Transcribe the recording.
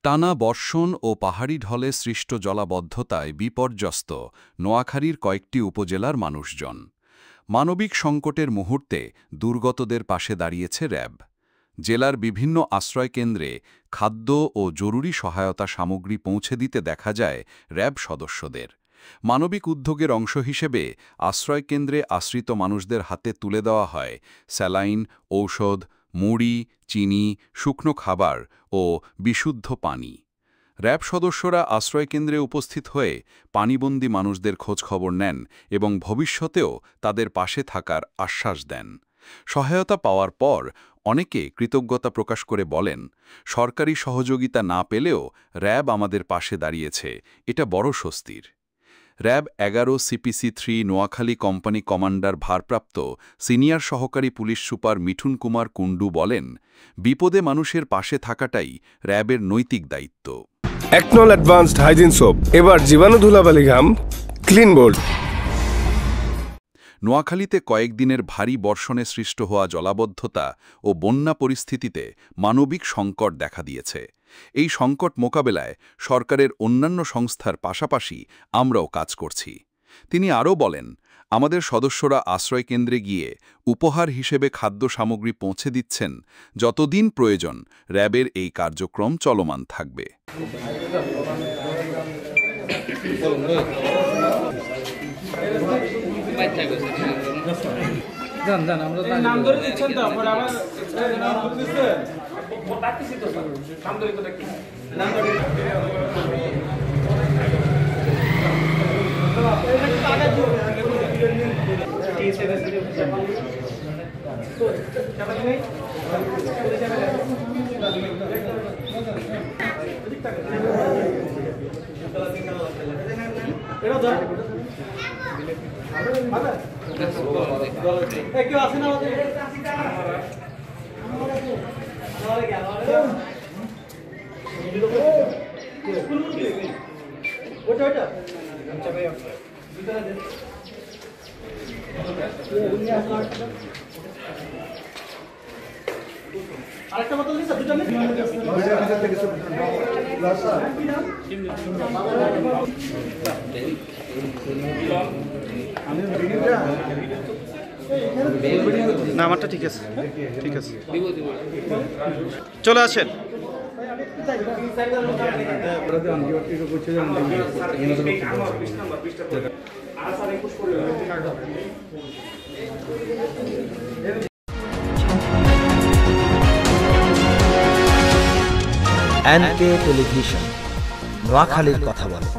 টানা বর্ষণ ও পাহাড়ি ঢলে সৃষ্ট জলাবদ্ধতায় বিপর্যস্ত নোয়াখালীর কয়েকটি উপজেলার মানুষজন। মানবিক সংকটের মুহূর্তে দুর্গতদের পাশে দাঁড়িয়েছে র্যাব। জেলার বিভিন্ন আশ্রয়কেন্দ্রে খাদ্য ও জরুরি সহায়তা সামগ্রী পৌঁছে দিতে দেখা যায় র্যাব সদস্যদের। মানবিক উদ্যোগের অংশ হিসেবে আশ্রয়কেন্দ্রে আশ্রিত মানুষদের হাতে তুলে দেওয়া হয় স্যালাইন, ঔষধ, মুড়ি, চিনি, শুকনো খাবার ও বিশুদ্ধ পানি। র্যাব সদস্যরা আশ্রয়কেন্দ্রে উপস্থিত হয়ে পানিবন্দী মানুষদের খোঁজখবর নেন এবং ভবিষ্যতেও তাদের পাশে থাকার আশ্বাস দেন। সহায়তা পাওয়ার পর অনেকে কৃতজ্ঞতা প্রকাশ করে বলেন, সরকারি সহযোগিতা না পেলেও র্যাব আমাদের পাশে দাঁড়িয়েছে, এটা বড় স্বস্তির। RAB 11 CPC-3 Noakhali company commander ভারপ্রাপ্ত সিনিয়র সহকারী পুলিশ সুপার মিঠুন কুমার কুণ্ডু বলেন, বিপদে মানুষের পাশে থাকাটাই র্যাবের নৈতিক দায়িত্ব। একনল অ্যাডভান্সড হাইজিন সোপ, এবার জীবাণু ধুলাবালি ঘাম ক্লিন বোল্ড। নোয়াখালীতে কয়েকদিনের ভারী বর্ষণে সৃষ্ট হওয়া জলাবদ্ধতা ও বন্যা পরিস্থিতিতে মানবিক সংকট দেখা দিয়েছে। এই সংকট মোকাবেলায় সরকারের অন্যান্য সংস্থার পাশাপাশি আমরাও কাজ করছি। তিনি আরও বলেন, আমাদের সদস্যরা আশ্রয়কেন্দ্রে গিয়ে উপহার হিসেবে খাদ্য সামগ্রী পৌঁছে দিচ্ছেন। যতদিন প্রয়োজন র্যাবের এই কার্যক্রম চলমান থাকবে। আরেকটা কথা বলি স্যার, দুটো মিনিট না, আমারটা ঠিক আছে, ঠিক আছে, চলে আসেন। NK টেলিভিশন, নোয়াখালীর কথা বলে।